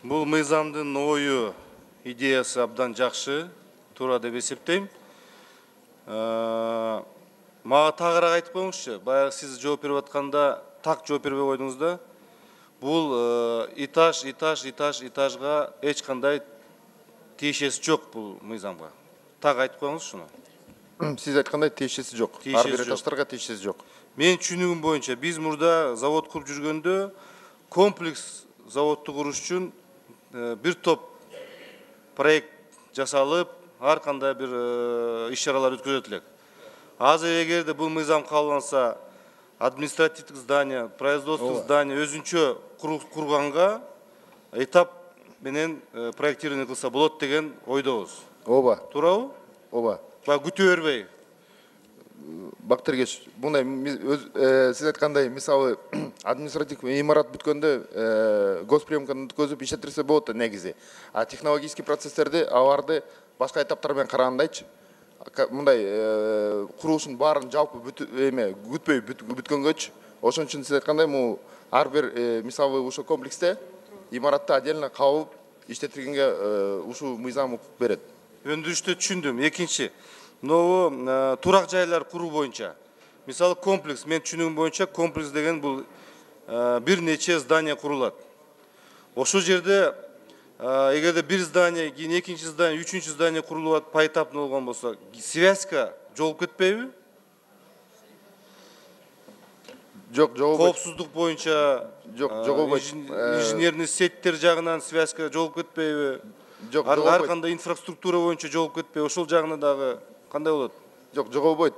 Бұл мыйзамдын ою, идеясы абдан жакшы, туура деп эсептейм. Мага тагыраак айтып коюңузчу. Баягы сиз жооп берип атканда так жооп бербей койдуңуз да. Бул этажга эч кандай тиешеси жок бул мыйзамга. Так айтып коюңузчу шуну. Сиз айткандай тиешеси жок. Ар бир этаждарга тиешеси жок. Мен түшүнүгүм боюнча биз мурда завод куруп жүргөндө комплекс заводду куруш үчүн бир топ проект жасалып, ар кандай бир иш-чаралар өткөрүлөт элек. Азыр эгерде бул мыйзам кабылданса, административдик здание, производственный здание өзүнчө курганга этап менен проектирование кылса болот деген ойдобуз. Ооба. Туурабы? Ооба. Күтө бербей. Бактыргеч, мындай сиз айткандай, мисалы, административдик имарат бүткөндө госприемканы өткөзүп иштетирсе болот да негизи. А технологический процесстерди аларды башка этаптар менен карагандайчы, мындай курулуштун баарын жалпы күтпөй бүткөнгөчү, ошон үчүн сиз айткандай, ар бир мисалы ушул комплексте имаратты отдельно кабып иштетиргенге ушул мыйзам укук берет. Өндүрүштө түшүндүм. Экинчи, мына турак жайлар куруу боюнча. Мисалы комплекс, мен түшүнүгүм боюнча комплекс деген бул бир нече здание курулат. Ошол жерде эгерде бир здание, кийин экинчи здание, үчүнчү здание курулуп поэтапный болгон болсо, связка жолуп кетпейби? Жок, жолубойт. Коопсуздук боюнча, жолубойт. Инженерный сеттер жагынан связка жолуп кетпейби? Жок, ар кандай инфраструктура боюнча жолуп кетпей, ошол жагына дагы кандай болот? Жок, жоголбойт.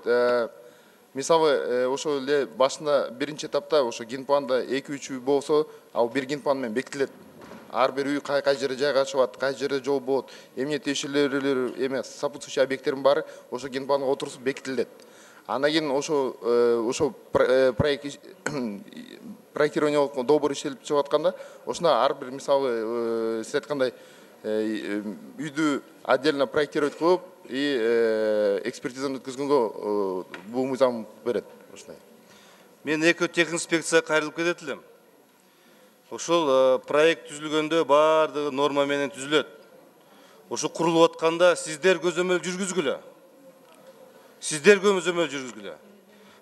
Мисалы, ошол эле башында биринчи этапта ошо генпланда 2-3 үй болсо, ал бир генплан менен бекитилет. Ар бир үй кай жерде жайгашып атат, кай жерде жол болот, эмне тиешелер, сопутствующий объекттердин баары ошо генпланга отурусуп бекитилет. Андан кийин ошо проектирование долбоор иштелип чыгып атканда, ошондо ар бир мисалы сиз айткандай үйдү отдельно проектировать кылып и экспертизаны өткөзгөнгө бул мыйзам берет. Мен эки техинспекция кайрылып кетет элем. Ошол проект түзүлгөндө баардыгы норма менен түзүлөт. Ошо курулуп атканда сиздер көзөмөл жүргүзгүлө.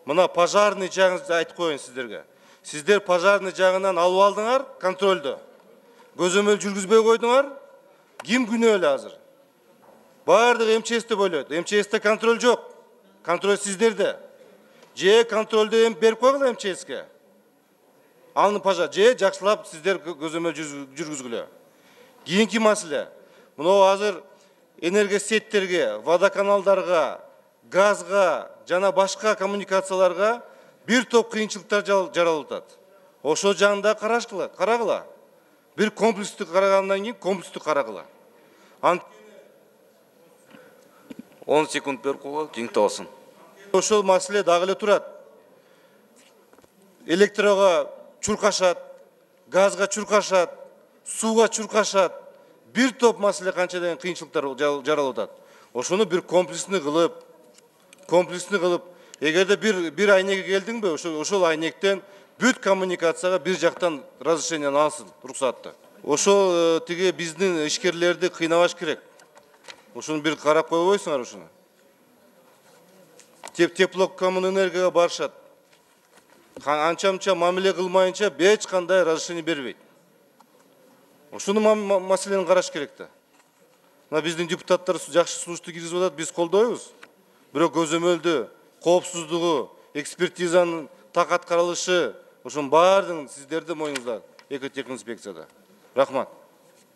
Мына пожарный жагын айтып коеюн сиздерге. Сиздер пожарный жагынан алып алдыңар контролдо. Көзөмөл жүргүзбөй койдуңар. Ким күнөөлүү азыр? Баардыгы МЧСте бөлөт. МЧСте контроль жок. Контроль сиздерде. Же контролду берип койгула МЧСке. Аны пожар, же жакшылап сиздер көзөмөл жүргүзгүлө. Кийинки маселе. Мына азыр энергосеттерге, водоканалдарга, газга жана башка коммуникацияларга бир топ кыйынчылыктар жаралып атат. Ошол жагында карагыла. Бир комплекстик карагандан кийин комплекстик карагыла. 10 секунд берип койгула, жеңип алсын. Ошол маселе дагы эле турат. Электрого чуркашат, газга чуркашат, сууга чуркашат. Бир топ маселе канча деген кыйынчылыктар жаралып атат. Ошону бир комплексный кылып, эгерде бир айнекке келдиңби, ошол айнектен бүт коммуникацияга бир жактан разрешение алсын, руксатты. Ошол тиги биздин ишкерлерди кыйнабаш керек. Ошону бир карап койбойсуңар ошону. Теплокоммунэнергияга барышат. Анча-мынча мамиле кылмайынча эч кандай разрешение бербейт. Ошону маселени караш керек да. Мына биздин депутаттар жакшы сунушту киргизип атат, биз колдойбуз. Бирок көзөмөлдү, коопсуздугу, экспертизанын так аткарылышы, ошонун баардыгын сиздердин моюңузда, экотехинспекцияда. Рахмат.